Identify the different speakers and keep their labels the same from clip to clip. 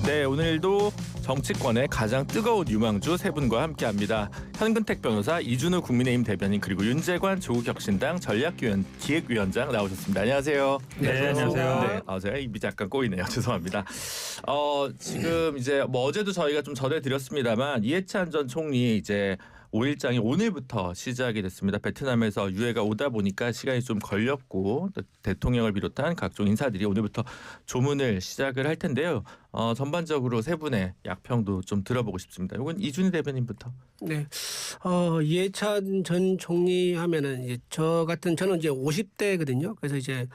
Speaker 1: 네, 오늘도 정치권의 가장 뜨거운 유망주 세 분과 함께합니다. 현근택 변호사, 이준우 국민의힘 대변인, 그리고 윤재관 조국혁신당 전략기획위원장 나오셨습니다. 안녕하세요.
Speaker 2: 네, 안녕하세요.
Speaker 1: 네, 제가 입이 잠깐 꼬이네요. 죄송합니다. 지금 이제 어제도 저희가 좀 전해드렸습니다만 이해찬 전 총리 이제 5일장이 오늘부터 시작이 됐습니다. 베트남에서 유해가 오다 보니까 시간이 좀 걸렸고 대통령을 비롯한 각종 인사들이 오늘부터 조문을 시작을 할 텐데요. 전반적으로 세 분의 약평도 좀 들어보고 싶습니다. 이건 이준희 대변인부터.
Speaker 2: 네, 이해찬 전 총리 하면은 이제 저는 이제 50대거든요. 그래서 이제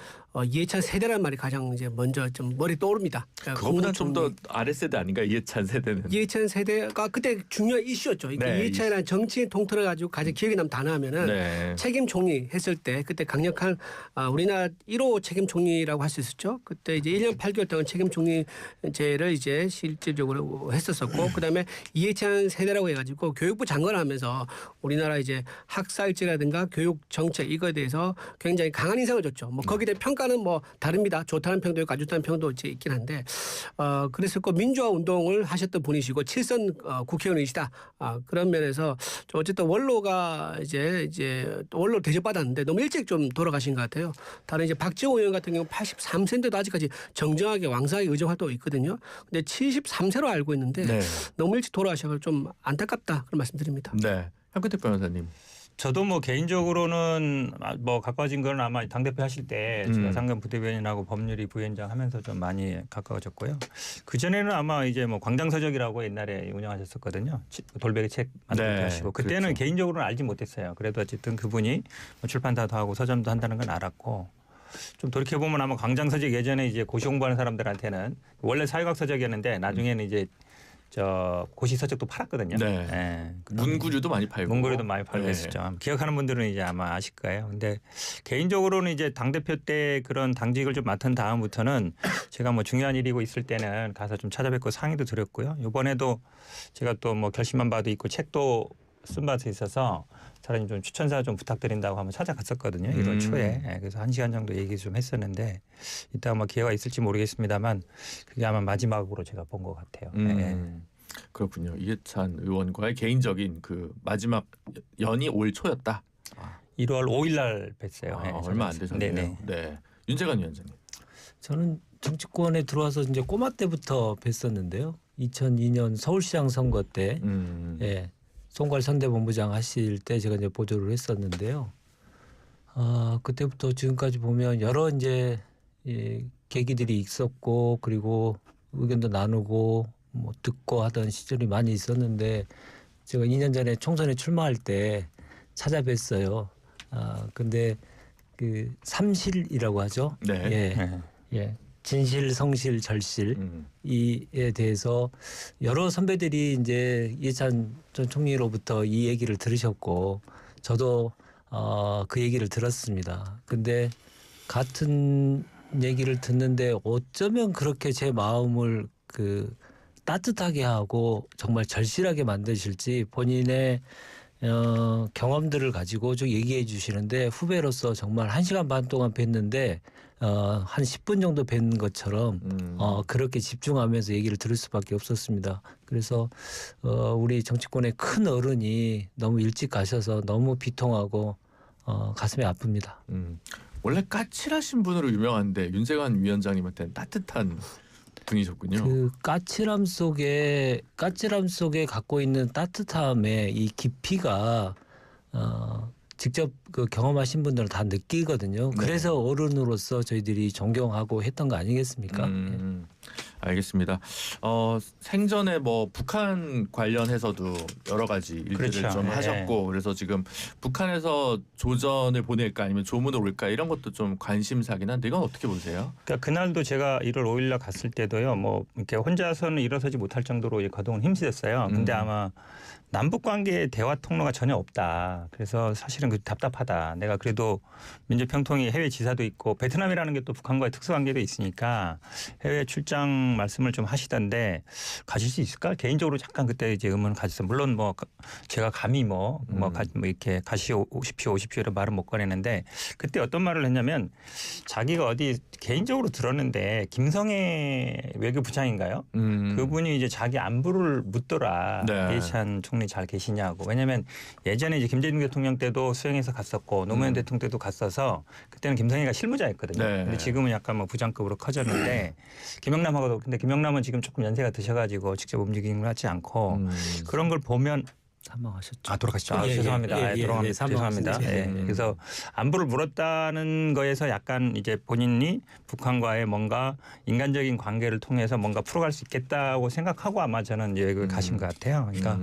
Speaker 2: 이해찬 세대란 말이 가장 이제 먼저 좀 머리 떠오릅니다.
Speaker 1: 그거보다 좀 더 아랫세대 아닌가 이해찬 세대는.
Speaker 2: 이해찬 세대가 그때 중요한 이슈였죠.
Speaker 1: 네,
Speaker 2: 이해찬이라는 정치인 통틀어 가지고 가장 기억에 남는 단어 하면은
Speaker 1: 네.
Speaker 2: 책임 총리 했을 때 그때 강력한 우리나라 1호 책임 총리라고 할 수 있었죠. 그때 이제 1년 8개월 동안 책임 총리제를 이제 실질적으로 했었었고 그다음에 이해찬 세대라고 해가지고 교육부 장관을 하면서 우리나라 이제 학사일지라든가 교육 정책 이거에 대해서 굉장히 강한 인상을 줬죠. 뭐 거기에 대한 평가는 뭐 다릅니다. 좋다는 평도 있고 안 좋다는 평도 이제 있긴 한데 그랬었고 민주화 운동을 하셨던 분이시고 7선 국회의원이시다. 그런 면에서 좀 어쨌든 원로가 이제 또 원로 대접받았는데 너무 일찍 좀 돌아가신 것 같아요. 다른 이제 박지원 의원 같은 경우 83세인데도 아직까지 정정하게 왕성하게 의정 활동하고 있거든요. 근데 73세로 알고 있는데
Speaker 1: 네.
Speaker 2: 너무 일찍 돌아가셔서 좀 안타깝다 그런 말씀드립니다.
Speaker 1: 네, 현근택 변호사님.
Speaker 3: 저도 뭐 개인적으로는 뭐 가까워진 건 아마 당대표 하실 때 제가 상경 부대변인하고 법률위 부위원장 하면서 좀 많이 가까워졌고요. 그전에는 아마 이제 뭐 광장서적이라고 옛날에 운영하셨었거든요. 돌베개 책 만들기도
Speaker 1: 네,
Speaker 3: 하시고 그때는
Speaker 1: 그렇죠.
Speaker 3: 개인적으로는 알지 못했어요. 그래도 어쨌든 그분이 뭐 출판사도 하고 서점도 한다는 건 알았고 좀 돌이켜보면 아마 광장서적 예전에 이제 고시 공부하는 사람들한테는 원래 사회학 서적이었는데 나중에는 이제 고시 서적도 팔았거든요.
Speaker 1: 네.
Speaker 3: 예.
Speaker 1: 문구류도 많이 팔고.
Speaker 3: 문구류도 많이 팔고
Speaker 1: 네.
Speaker 3: 했었죠. 기억하는 분들은 이제 아마 아실 거예요. 근데 개인적으로는 이제 당대표 때 그런 당직을 좀 맡은 다음부터는 제가 뭐 중요한 일이고 있을 때는 가서 좀 찾아뵙고 상의도 드렸고요. 이번에도 제가 또 뭐 결심한 바도 있고 책도 쓴 바도 있어서 사장님 좀 추천사 좀 부탁드린다고 한번 찾아갔었거든요. 1월 초에. 예, 그래서 1시간 정도 얘기 좀 했었는데 이따 뭐 기회가 있을지 모르겠습니다만 그게 아마 마지막으로 제가 본 것 같아요. 예.
Speaker 1: 그렇군요. 이해찬 의원과의 개인적인 그 마지막 연이 올 초였다.
Speaker 3: 1월 5일 날 뵀어요. 예,
Speaker 1: 얼마 안 되셨네요.
Speaker 3: 네네.
Speaker 1: 네. 윤재관 위원장님.
Speaker 4: 저는 정치권에 들어와서 이제 꼬마 때부터 뵀었는데요. 2002년 서울시장 선거 때, 예, 송괄 선대본부장 하실 때 제가 이제 보조를 했었는데요. 그때부터 지금까지 보면 여러 이제 계기들이 있었고 그리고 의견도 나누고 뭐 듣고 하던 시절이 많이 있었는데 제가 2년 전에 총선에 출마할 때 찾아뵀어요. 근데 그 삼실이라고 하죠.
Speaker 1: 네.
Speaker 4: 예. 진실, 성실, 절실 이에 대해서 여러 선배들이 이제 이해찬 전 총리로부터 이 얘기를 들으셨고 저도 그 얘기를 들었습니다. 근데 같은 얘기를 듣는데 어쩌면 그렇게 제 마음을 그 따뜻하게 하고 정말 절실하게 만드실지 본인의 경험들을 가지고 좀 얘기해 주시는데 후배로서 정말 1시간 반 동안 뵀는데 한 10분 정도 뵌 것처럼 그렇게 집중하면서 얘기를 들을 수밖에 없었습니다. 그래서 우리 정치권의 큰 어른이 너무 일찍 가셔서 너무 비통하고 가슴이 아픕니다.
Speaker 1: 원래 까칠하신 분으로 유명한데 윤재관 위원장님한테는 따뜻한 분이셨군요.
Speaker 4: 그 까칠함 속에 갖고 있는 따뜻함의 이 깊이가 직접 그 경험하신 분들은 다 느끼거든요. 그래서 어른으로서 저희들이 존경하고 했던 거 아니겠습니까?
Speaker 1: 알겠습니다. 생전에 뭐 북한 관련해서도 여러 가지 일들을
Speaker 3: 그렇죠.
Speaker 1: 좀
Speaker 3: 네.
Speaker 1: 하셨고 그래서 지금 북한에서 조전을 보낼까 아니면 조문을 올까 이런 것도 좀 관심사긴 한데 이건 어떻게 보세요?
Speaker 3: 그러니까 그날도 제가 1월 5일 날 갔을 때도요. 뭐 이렇게 혼자서는 일어서지 못할 정도로 그동안 힘쓰셨어요. 근데 아마 남북 관계에 대화 통로가 전혀 없다. 그래서 사실은 그 답답하다. 내가 그래도 민주평통이 해외 지사도 있고 베트남이라는 게 또 북한과의 특수 관계도 있으니까 해외 출장 출장 말씀을 좀 하시던데 가실 수 있을까? 개인적으로 잠깐 그때 이제 의문을 가졌어요. 물론 뭐 제가 감히 뭐 이렇게 오십시오 이런 말은 못 꺼내는데 그때 어떤 말을 했냐면 자기가 어디 개인적으로 들었는데 김성애 외교부장인가요? 그분이 이제 자기 안부를 묻더라.
Speaker 1: 네.
Speaker 3: 이해찬 총리 잘 계시냐고. 왜냐하면 예전에 이제 김대중 대통령 때도 수행해서 갔었고 노무현 대통령 때도 갔어서 그때는 김성애가 실무자였거든요.
Speaker 1: 네.
Speaker 3: 근데 지금은 약간 뭐 부장급으로 커졌는데 김영남하고도 근데 김영남은 지금 조금 연세가 드셔가지고 직접 움직이는 것 같지 않고 그런 걸 보면
Speaker 4: 사망하셨죠.
Speaker 3: 아 돌아가셨죠. 아,
Speaker 4: 예,
Speaker 3: 죄송합니다.
Speaker 4: 예,
Speaker 3: 아,
Speaker 4: 예,
Speaker 3: 죄송합니다.
Speaker 4: 예,
Speaker 3: 죄송합니다.
Speaker 4: 사망하셨죠.
Speaker 3: 예. 그래서 안부를 물었다는 거에서 약간 이제 본인이 북한과의 뭔가 인간적인 관계를 통해서 뭔가 풀어갈 수 있겠다고 생각하고 아마 저는 여행을 가신 것 같아요. 그러니까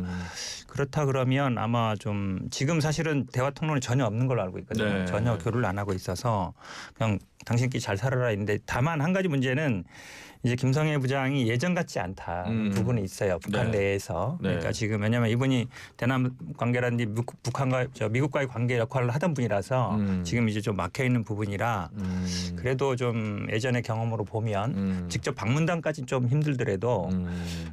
Speaker 3: 그렇다 그러면 아마 좀 지금 사실은 대화 통로는 전혀 없는 걸로 알고 있거든요.
Speaker 1: 네.
Speaker 3: 전혀 교류를 안 하고 있어서 그냥 당신끼리 잘 살아라 있는데 다만 한 가지 문제는 이제 김성애 부장이 예전 같지 않다 부분이 있어요. 북한
Speaker 1: 네.
Speaker 3: 내에서.
Speaker 1: 네.
Speaker 3: 그러니까 지금 왜냐하면 이분이 대남 관계라든지 북한과 미국과의 관계 역할을 하던 분이라서 지금 이제 좀 막혀 있는 부분이라 그래도 좀 예전의 경험으로 보면 직접 방문단까지 좀 힘들더라도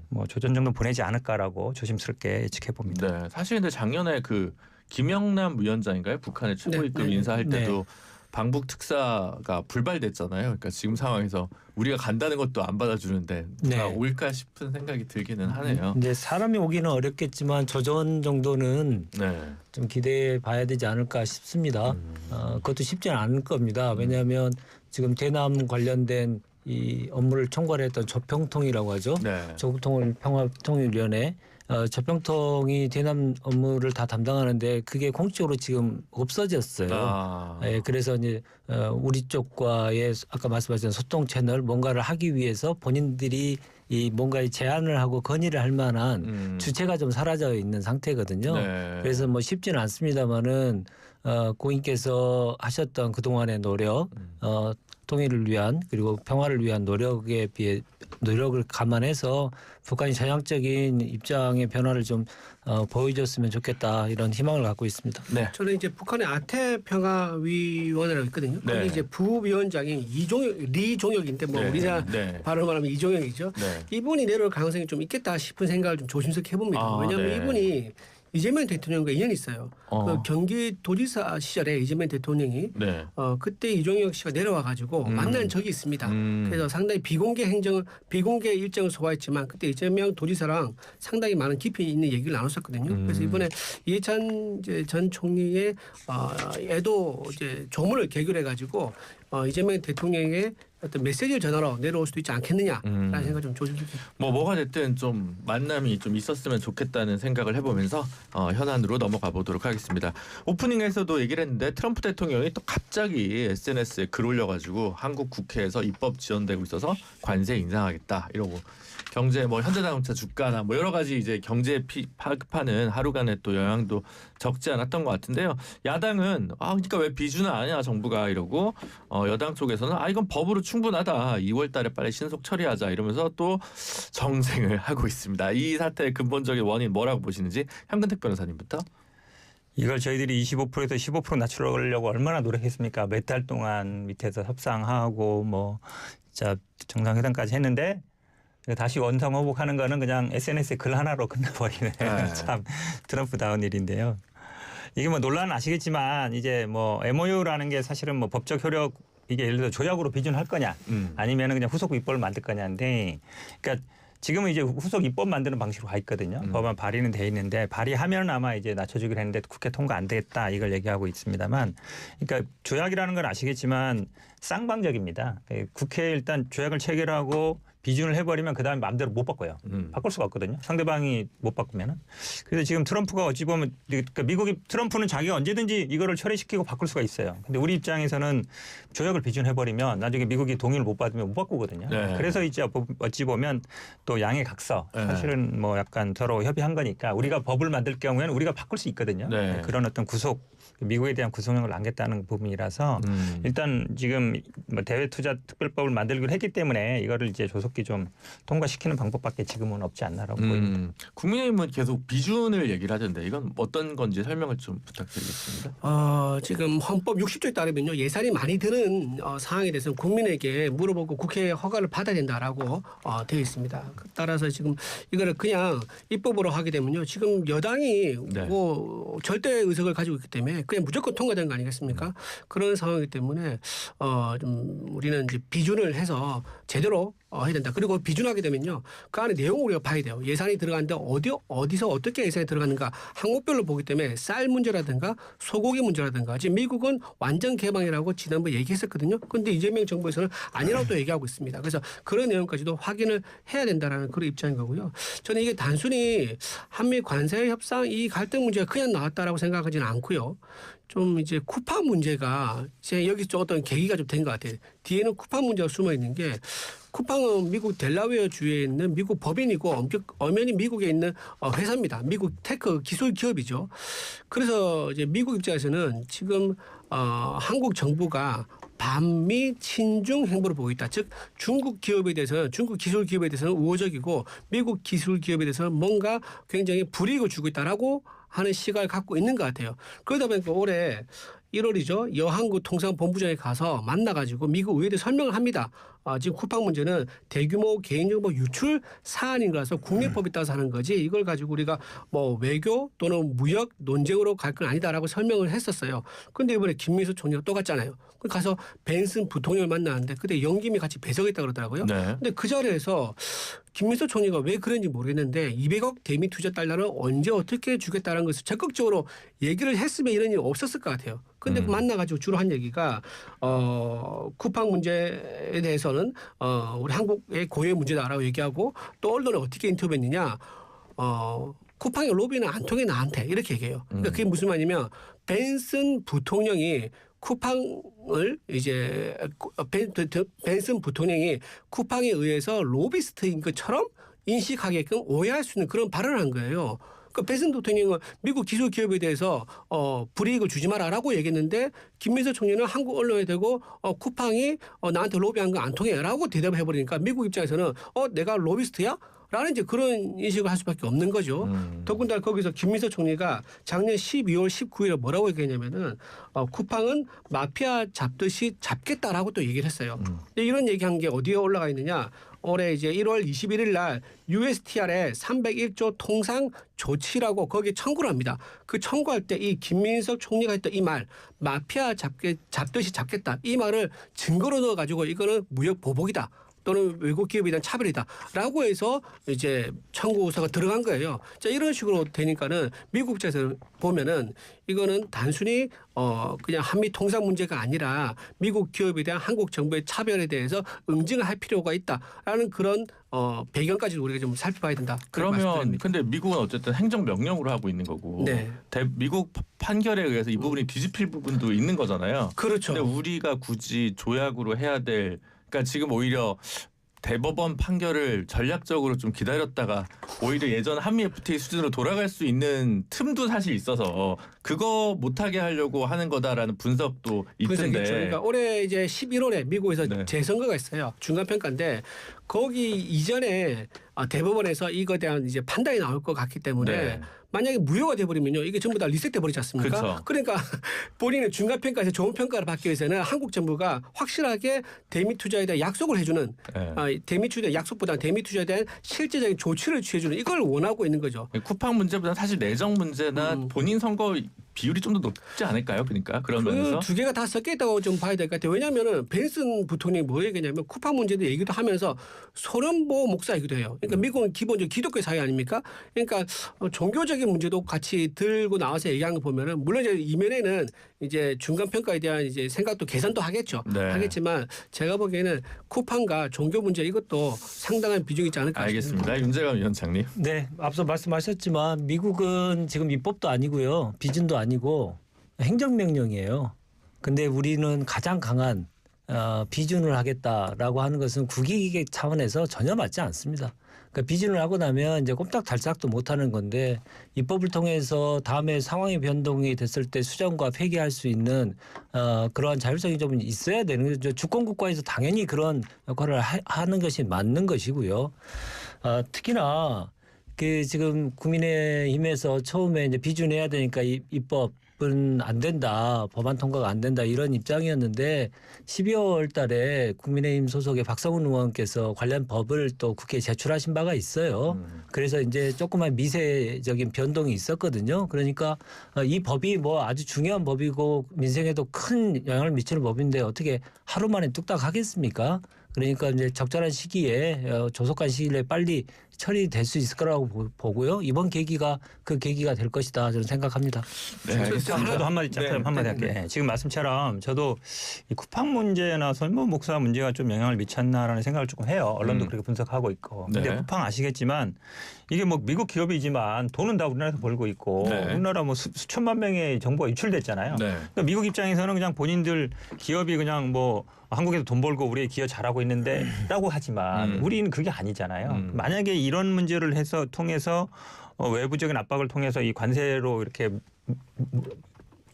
Speaker 3: 뭐 조전 정도 보내지 않을까라고 조심스럽게 예측해 봅니다.
Speaker 1: 네. 사실 근데 작년에 그 김영남 위원장인가요? 북한의 최고위급 인사할 때도 방북 특사가 불발됐잖아요. 그러니까 지금 상황에서 우리가 간다는 것도 안 받아주는데 누가
Speaker 4: 네.
Speaker 1: 올까 싶은 생각이 들기는 하네요.
Speaker 4: 이제 사람이 오기는 어렵겠지만 조전 정도는
Speaker 1: 네.
Speaker 4: 좀 기대해 봐야 되지 않을까 싶습니다. 그것도 쉽지는 않을 겁니다. 왜냐하면 지금 대남 관련된 이 업무를 총괄했던 조평통이라고 하죠.
Speaker 1: 네.
Speaker 4: 조국통일 평화통일위원회 조평통이 대남 업무를 다 담당하는데 그게 공식적으로 지금 없어졌어요.
Speaker 1: 아.
Speaker 4: 예, 그래서 이제 우리 쪽과의 아까 말씀하신 소통 채널 뭔가를 하기 위해서 본인들이 이 뭔가의 제안을 하고 건의를 할 만한 주체가 좀 사라져 있는 상태거든요.
Speaker 1: 네.
Speaker 4: 그래서 뭐 쉽지는 않습니다만은 고인께서 하셨던 그동안의 노력, 통일을 위한 그리고 평화를 위한 노력에 비해 노력을 감안해서 북한이 전향적인 입장의 변화를 좀 보여줬으면 좋겠다 이런 희망을 갖고 있습니다.
Speaker 1: 네.
Speaker 2: 저는 이제 북한의 아태평화위원회라고 있거든요.
Speaker 1: 네.
Speaker 2: 거기 이제 부위원장이 리종혁인데 뭐
Speaker 1: 네.
Speaker 2: 우리나라
Speaker 1: 네.
Speaker 2: 발음하면 이종혁이죠.
Speaker 1: 네.
Speaker 2: 이분이 내려올 가능성이 좀 있겠다 싶은 생각을 좀 조심스럽게 해봅니다.
Speaker 1: 아,
Speaker 2: 왜냐하면
Speaker 1: 네.
Speaker 2: 이분이 이재명 대통령과 인연이 있어요. 그 경기도지사 시절에 이재명 대통령이
Speaker 1: 네.
Speaker 2: 그때 이종혁 씨가 내려와 가지고 만난 적이 있습니다. 그래서 상당히 비공개 일정을 소화했지만 그때 이재명 도지사랑 상당히 많은 깊이 있는 얘기를 나눴었거든요. 그래서 이번에 이해찬 이제 전 총리의 애도 이제 조문을 개결해 가지고 이재명 대통령에게 어떤 메시지를 전하러 내려올 수도 있지 않겠느냐라는 생각 좀 조심스럽게.
Speaker 1: 뭐가 됐든 좀 만남이 좀 있었으면 좋겠다는 생각을 해보면서 현안으로 넘어가 보도록 하겠습니다. 오프닝에서도 얘기를 했는데 트럼프 대통령이 또 갑자기 SNS에 글 올려가지고 한국 국회에서 입법 지연되고 있어서 관세 인상하겠다 이러고 경제 뭐 현대자동차 주가나 뭐 여러 가지 이제 경제 파급하는 하루간의 또 영향도 적지 않았던 것 같은데요. 야당은 그러니까 왜 비준을 안 하냐 정부가 이러고 여당 쪽에서는 이건 법으로 충분하다. 2월달에 빨리 신속 처리하자 이러면서 또 정쟁을 하고 있습니다. 이 사태의 근본적인 원인 뭐라고 보시는지 현근택 변호사님부터.
Speaker 3: 이걸 저희들이 25%에서 15% 낮추려고 얼마나 노력했습니까? 몇 달 동안 밑에서 협상하고 뭐 진짜 정상회담까지 했는데 다시 원상회복하는 거는 그냥 SNS에 글 하나로 끝나버리는 참 트럼프다운 일인데요. 이게 뭐 논란은 아시겠지만 이제 뭐 MOU라는 게 사실은 뭐 법적 효력 이게 예를 들어 조약으로 비준할 거냐 아니면은 그냥 후속 입법을 만들 거냐인데 그러니까 지금은 이제 후속 입법 만드는 방식으로 가 있거든요. 법안 발의는 돼 있는데 발의하면 아마 이제 낮춰주기로 했는데 국회 통과 안 되겠다 이걸 얘기하고 있습니다만 그러니까 조약이라는 건 아시겠지만 쌍방적입니다. 국회에 일단 조약을 체결하고 비준을 해버리면 그다음에 마음대로 못 바꿔요. 바꿀 수가 없거든요. 상대방이 못 바꾸면은. 그래서 지금 트럼프가 어찌 보면 그러니까 미국이 트럼프는 자기가 언제든지 이거를 처리시키고 바꿀 수가 있어요. 근데 우리 입장에서는 조약을 비준해버리면 나중에 미국이 동의를 못 받으면 못 바꾸거든요.
Speaker 1: 네.
Speaker 3: 그래서 이제 어찌 보면 또 양해 각서 사실은 뭐 약간 서로 협의한 거니까 우리가 법을 만들 경우에는 우리가 바꿀 수 있거든요.
Speaker 1: 네.
Speaker 3: 그런 어떤 구속 미국에 대한 구속력을 남겼다는 부분이라서 일단 지금 뭐 대외투자특별법을 만들기로 했기 때문에 이거를 이제 조속히 좀 통과시키는 방법밖에 지금은 없지 않나라고 보입니다.
Speaker 1: 국민의힘은 계속 비준을 얘기를 하던데 이건 어떤 건지 설명을 좀 부탁드리겠습니다.
Speaker 2: 지금 헌법 60조에 따르면요 예산이 많이 드는 사항에 대해서는 국민에게 물어보고 국회 허가를 받아야 된다라고 되어 있습니다. 따라서 지금 이거를 그냥 입법으로 하게 되면요 지금 여당이
Speaker 1: 네.
Speaker 2: 뭐 절대 의석을 가지고 있기 때문에 그냥 무조건 통과되는 거 아니겠습니까? 그런 상황이기 때문에 좀 우리는 이제 비준을 해서 제대로 해야 된다. 그리고 비준하게 되면요 그 안에 내용을 우리가 봐야 돼요. 예산이 들어가는데 어디서 어떻게 예산이 들어가는가 항목별로 보기 때문에 쌀 문제라든가 소고기 문제라든가 지금 미국은 완전 개방이라고 지난번에 얘기했었거든요. 그런데 이재명 정부에서는 아니라고 또 얘기하고 있습니다. 그래서 그런 내용까지도 확인을 해야 된다라는 그런 입장인 거고요. 저는 이게 단순히 한미 관세 협상 이 갈등 문제가 그냥 나왔다라고 생각하지는 않고요. 좀 이제 쿠팡 문제가 이제 여기 좀 어떤 계기가 좀 된 것 같아요. 뒤에는 쿠팡 문제가 숨어 있는 게 쿠팡은 미국 델라웨어 주에 있는 미국 법인이고 엄연히 미국에 있는 회사입니다. 미국 테크 기술 기업이죠. 그래서 이제 미국 입장에서는 지금 한국 정부가 반미 친중 행보를 보고 있다. 즉 중국 기업에 대해서는 중국 기술 기업에 대해서는 우호적이고 미국 기술 기업에 대해서는 뭔가 굉장히 불이익을 주고 있다라고 하는 시각을 갖고 있는 것 같아요. 그러다 보니까 올해 1월이죠. 여한국 통상본부장에 가서 만나가지고 미국 의회에 설명을 합니다. 지금 쿠팡 문제는 대규모 개인정보 유출 사안인 거라서 국내법에 따라서 하는 거지 이걸 가지고 우리가 뭐 외교 또는 무역 논쟁으로 갈 건 아니다라고 설명을 했었어요. 그런데 이번에 김민수 총리가 또 갔잖아요. 가서 벤슨 부통령을 만나는데 그때 영김이 같이 배석했다 그러더라고요.
Speaker 1: 네.
Speaker 2: 근데 그 자리에서 김민수 총리가 왜 그런지 모르겠는데 200억 대미 투자 달러를 언제 어떻게 주겠다는 것을 적극적으로 얘기를 했으면 이런 일이 없었을 것 같아요. 근데 만나가지고 주로 한 얘기가 쿠팡 문제에 대해서는 우리 한국의 고유의 문제다라고 얘기하고 또 언론에 어떻게 인터뷰했느냐. 쿠팡의 로비는 안 통해 나한테 이렇게 얘기해요. 그러니까 그게 무슨 말이냐면 벤슨 부통령이 쿠팡을 이제 벤슨 부통령이 쿠팡에 의해서 로비스트인 것처럼 인식하게끔 오해할 수 있는 그런 발언을 한 거예요. 그러니까 벤슨 부통령은 미국 기술 기업에 대해서 불이익을 주지 마라라고 얘기했는데 김민수 총리는 한국 언론에 대고 쿠팡이 나한테 로비한 거 안 통해라고 대답을 해버리니까 미국 입장에서는 내가 로비스트야? 라는 이제 그런 인식을 할 수밖에 없는 거죠. 더군다나 거기서 김민수 총리가 작년 12월 19일에 뭐라고 얘기했냐면은 쿠팡은 마피아 잡듯이 잡겠다라고 또 얘기를 했어요. 근데 이런 얘기한 게 어디에 올라가 있느냐? 올해 이제 1월 21일 날 USTR에 301조 통상 조치라고 거기에 청구를 합니다. 그 청구할 때 이 김민석 총리가 했던 이 말 마피아 잡듯이 잡겠다 이 말을 증거로 넣어가지고 이거는 무역 보복이다. 또는 외국 기업에 대한 차별이다라고 해서 이제 청구서가 들어간 거예요. 자 이런 식으로 되니까는 미국 입장에서 보면은 이거는 단순히 그냥 한미 통상 문제가 아니라 미국 기업에 대한 한국 정부의 차별에 대해서 응징을 할 필요가 있다라는 그런 배경까지 우리가 좀 살펴봐야 된다.
Speaker 1: 그러면 근데 미국은 어쨌든 행정 명령으로 하고 있는 거고
Speaker 2: 네.
Speaker 1: 미국 판결에 의해서 이 부분이 뒤집힐 부분도 있는 거잖아요.
Speaker 2: 그렇죠.
Speaker 1: 근데 우리가 굳이 조약으로 해야 될 그러니까 지금 오히려 대법원 판결을 전략적으로 좀 기다렸다가 오히려 예전 한미 FTA 수준으로 돌아갈 수 있는 틈도 사실 있어서 그거 못하게 하려고 하는 거다라는 분석도 있던데.
Speaker 2: 그러니까 올해 이제 11월에 미국에서
Speaker 1: 네.
Speaker 2: 재선거가 있어요. 중간평가인데 거기 이전에 대법원에서 이거에 대한 이제 판단이 나올 것 같기 때문에
Speaker 1: 네.
Speaker 2: 만약에 무효가 돼버리면요 이게 전부 다 리셋돼 버리지 않습니까?
Speaker 1: 그쵸.
Speaker 2: 그러니까 본인의 중간평가에서 좋은 평가를 받기 위해서는 한국 정부가 확실하게 대미 투자에 대한 약속을 해주는
Speaker 1: 네.
Speaker 2: 대미 투자 약속보다 대미 투자에 대한 실제적인 조치를 취해주는 이걸 원하고 있는 거죠.
Speaker 1: 쿠팡 문제보다 사실 내정 문제나 본인 선거 비율이 좀 더 높지 않을까요? 그러니까 그런 면에서
Speaker 2: 그 두 개가 다 섞여 있다고 좀 봐야 될 것 같아요. 왜냐하면은 벤슨 부통령이 뭐 얘기냐면 쿠팡 문제도 얘기도 하면서 소련보 목사이기도 해요. 그러니까 미국은 기본적으로 기독교 사회 아닙니까? 그러니까 종교적인 문제도 같이 들고 나와서 얘기하는 거 보면은 물론 이제 이면에는 이제 중간 평가에 대한 이제 생각도 개선도 하겠죠.
Speaker 1: 네.
Speaker 2: 하겠지만 제가 보기에는 쿠팡과 종교 문제 이것도 상당한 비중이 있지 않을까 싶습니다.
Speaker 1: 알겠습니다. 윤재관 위원장님.
Speaker 4: 네, 앞서 말씀하셨지만 미국은 지금 입법도 아니고요, 비준도 아니고 행정명령이에요. 근데 우리는 가장 강한 비준을 하겠다라고 하는 것은 국익 차원에서 전혀 맞지 않습니다. 그러니까 비준을 하고 나면 이제 꼼짝달싹도 못하는 건데 입법을 통해서 다음에 상황이 변동이 됐을 때 수정과 폐기할 수 있는 그러한 자율성이 좀 있어야 되는 거죠. 주권국가에서 당연히 그런 역할을 하는 것이 맞는 것이고요. 특히나 그 지금 국민의힘에서 처음에 이제 비준해야 되니까 입법은 안 된다, 법안 통과가 안 된다 이런 입장이었는데 12월 달에 국민의힘 소속의 박성훈 의원께서 관련 법을 또 국회에 제출하신 바가 있어요. 그래서 이제 조그만 미세적인 변동이 있었거든요. 그러니까 이 법이 뭐 아주 중요한 법이고 민생에도 큰 영향을 미치는 법인데 어떻게 하루 만에 뚝딱 하겠습니까? 그러니까 이제 적절한 시기에 조속한 시일 내에 빨리 처리될 수 있을 거라고 보고요. 이번 계기가 그 계기가 될 것이다 저는 생각합니다.
Speaker 1: 네.
Speaker 3: 저도 한마디 할게요. 네. 지금 말씀처럼 저도 이 쿠팡 문제나 설모 목사 문제가 좀 영향을 미쳤나라는 생각을 조금 해요. 언론도 그렇게 분석하고 있고. 근데
Speaker 1: 네.
Speaker 3: 쿠팡 아시겠지만 이게 뭐 미국 기업이지만 돈은 다 우리나라에서 벌고 있고
Speaker 1: 네.
Speaker 3: 우리나라 뭐 수천만 명의 정보가 유출됐잖아요.
Speaker 1: 네.
Speaker 3: 그러니까 미국 입장에서는 그냥 본인들 기업이 그냥 뭐 한국에서 돈 벌고 우리 기업 잘하고 있는데라고 하지만 우리는 그게 아니잖아요. 만약에 이런 문제를 해서 통해서 외부적인 압박을 통해서 이 관세로 이렇게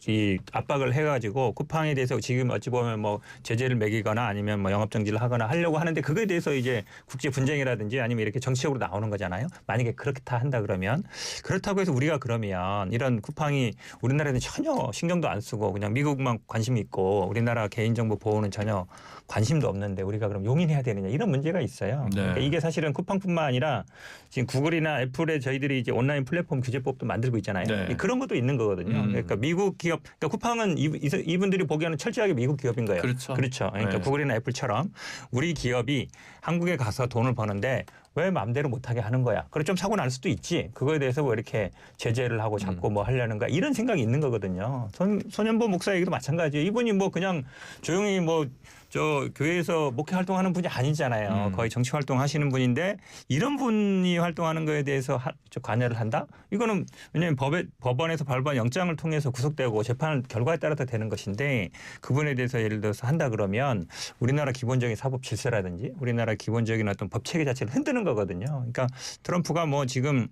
Speaker 3: 이 압박을 해가지고 쿠팡에 대해서 지금 어찌 보면 뭐 제재를 매기거나 아니면 뭐 영업 정지를 하거나 하려고 하는데 그거에 대해서 이제 국제 분쟁이라든지 아니면 이렇게 정치적으로 나오는 거잖아요. 만약에 그렇다 한다 그러면 그렇다고 해서 우리가 그러면 이런 쿠팡이 우리나라에는 전혀 신경도 안 쓰고 그냥 미국만 관심이 있고 우리나라 개인정보 보호는 전혀 관심도 없는데 우리가 그럼 용인해야 되느냐 이런 문제가 있어요.
Speaker 1: 네.
Speaker 3: 그러니까 이게 사실은 쿠팡뿐만 아니라 지금 구글이나 애플에 저희들이 이제 온라인 플랫폼 규제법도 만들고 있잖아요.
Speaker 1: 네.
Speaker 3: 그런 것도 있는 거거든요. 그러니까 미국 기업, 그러니까 쿠팡은 이분들이 보기에는 철저하게 미국 기업인 거예요.
Speaker 1: 그렇죠.
Speaker 3: 그러니까
Speaker 1: 네.
Speaker 3: 구글이나 애플처럼 우리 기업이 한국에 가서 돈을 버는데 왜 마음대로 못하게 하는 거야. 그래 좀 사고 날 수도 있지. 그거에 대해서 왜 이렇게 제재를 하고 자꾸 뭐 하려는가 이런 생각이 있는 거거든요. 손현보 목사 얘기도 마찬가지예요. 이분이 뭐 그냥 조용히 뭐 저 교회에서 목회 활동하는 분이 아니잖아요. 거의 정치 활동하시는 분인데 이런 분이 활동하는 거에 대해서 관여를 한다? 이거는 왜냐하면 법원에서 발부한 영장을 통해서 구속되고 재판 결과에 따라서 되는 것인데 그분에 대해서 예를 들어서 한다 그러면 우리나라 기본적인 사법 질서라든지 우리나라 기본적인 어떤 법 체계 자체를 흔드는 거거든요. 그러니까 트럼프가 뭐 지금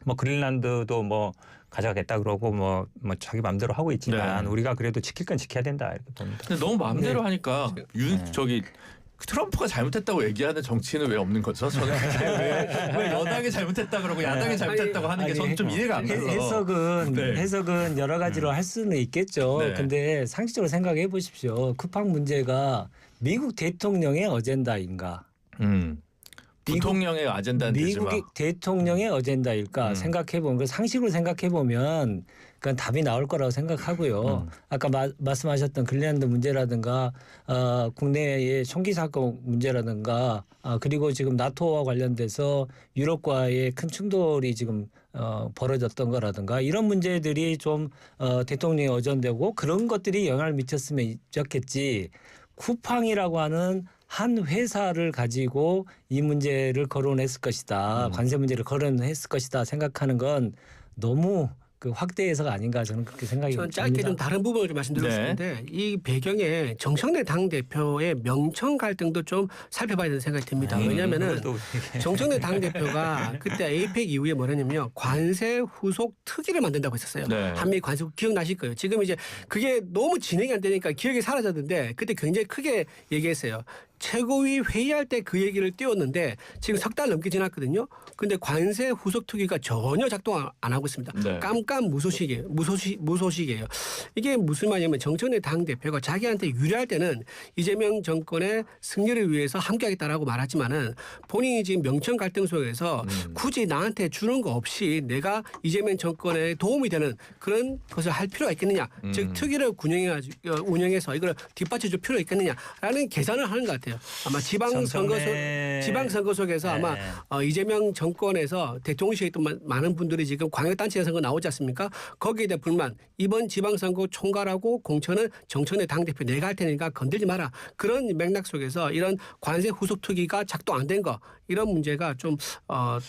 Speaker 3: 뭐 그린란드도 뭐 가져가겠다 그러고 뭐 자기 마음대로 하고 있지만
Speaker 1: 네.
Speaker 3: 우리가 그래도 지킬 건 지켜야 된다 이렇게 봅니다.
Speaker 1: 근데 너무 마음대로 하니까 저기 트럼프가 잘못했다고 얘기하는 정치인은 왜 없는 거죠? 저는 그게 왜 여당이 잘못했다 그러고 야당이 잘못했다고 하는 게 저는 좀 이해가 안 가서.
Speaker 4: 해석은 여러 가지로 할 수는 있겠죠.
Speaker 1: 네.
Speaker 4: 근데 상식적으로 생각해 보십시오. 쿠팡 문제가 미국 대통령의 어젠다인가?
Speaker 1: 부통령의 아젠다는 되지만
Speaker 4: 미국 대통령의 어젠다일까 생각해보면 그 상식으로 생각해보면 그건 답이 나올 거라고 생각하고요. 아까 말씀하셨던 그린란드 문제라든가 국내의 총기 사건 문제라든가 그리고 지금 나토와 관련돼서 유럽과의 큰 충돌이 지금 벌어졌던 거라든가 이런 문제들이 좀 대통령의 어전되고 그런 것들이 영향을 미쳤으면 좋겠지. 쿠팡이라고 하는 한 회사를 가지고 이 문제를 거론했을 것이다. 관세 문제를 거론했을 것이다 생각하는 건 너무 그 확대 해석 아닌가 저는 그렇게 생각이
Speaker 2: 저는
Speaker 4: 듭니다.
Speaker 2: 짧게 좀 다른 부분을 좀 말씀드리고 싶은데 이 배경에 정청래 당대표의 명청 갈등도 좀 살펴봐야 된다는 생각이 듭니다. 왜냐하면은 정청래 당대표가 그때 에이펙 이후에 뭐랬냐면요. 관세 후속 특위를 만든다고 했었어요.
Speaker 1: 네.
Speaker 2: 한미 관세 기억나실 거예요. 지금 이제 그게 너무 진행이 안 되니까 기억이 사라졌는데 그때 굉장히 크게 얘기했어요. 최고위 회의할 때 그 얘기를 띄웠는데 지금 석 달 넘게 지났거든요. 근데 관세 후속 특위가 전혀 작동 안 하고 있습니다.
Speaker 1: 네.
Speaker 2: 깜깜 무소식이에요. 이게 무슨 말이냐면 정청래 당대표가 자기한테 유리할 때는 이재명 정권의 승리를 위해서 함께하겠다라고 말하지만은 본인이 지금 명청 갈등 속에서 굳이 나한테 주는 거 없이 내가 이재명 정권에 도움이 되는 그런 것을 할 필요가 있겠느냐. 즉 특위를 운영해서 이걸 뒷받쳐줄 필요가 있겠느냐라는 계산을 하는 것 같아요. 아마 지방선거 속에서 아마 이재명 정권에서 대통령실에 있던 많은 분들이 지금 광역단체 선거 나오지 않습니까? 거기에 대한 불만. 이번 지방선거 총괄하고 공천은 정청래 당대표 내가 할 테니까 건들지 마라. 그런 맥락 속에서 이런 관세 후속 특위가 작동 안 된 거 이런 문제가 좀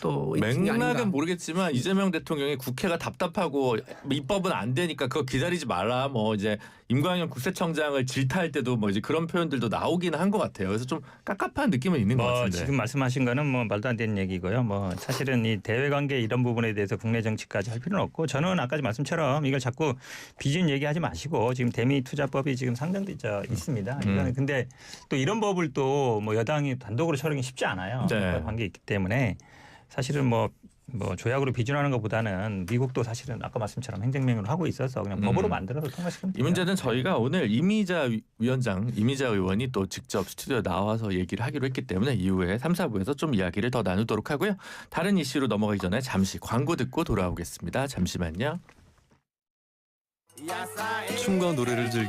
Speaker 2: 또
Speaker 1: 맥락은 모르겠지만 이재명 대통령이 국회가 답답하고 입법은 안 되니까 그거 기다리지 마라. 뭐 이제 임광현 국세청장을 질타할 때도 뭐 이제 그런 표현들도 나오기는 한 것 같아요. 그래서 좀 깝깝한 느낌은 있는 것 같은데.
Speaker 3: 지금 말씀하신 거는 뭐 말도 안 되는 얘기고요. 뭐 사실은 이 대외 관계 이런 부분에 대해서 국내 정치까지 할 필요는 없고 저는 아까 말씀처럼 이걸 자꾸 비준 얘기하지 마시고 지금 대미 투자법이 지금 상정돼 있습니다. 이거는 근데 또 이런 법을 또 뭐 여당이 단독으로 처리하기 쉽지 않아요.
Speaker 1: 네.
Speaker 3: 관계 있기 때문에 사실은 뭐 조약으로 비준하는 것보다는 미국도 사실은 아까 말씀처럼 행정명령을 하고 있어서 그냥 법으로 만들어서 통과시키면
Speaker 1: 이
Speaker 3: 돼요.
Speaker 1: 문제는 저희가 오늘 이미자 의원이 또 직접 스튜디오에 나와서 얘기를 하기로 했기 때문에 이후에 3, 4부에서 좀 이야기를 더 나누도록 하고요. 다른 이슈로 넘어가기 전에 잠시 광고 듣고 돌아오겠습니다. 잠시만요.
Speaker 5: 춤과 노래를 즐기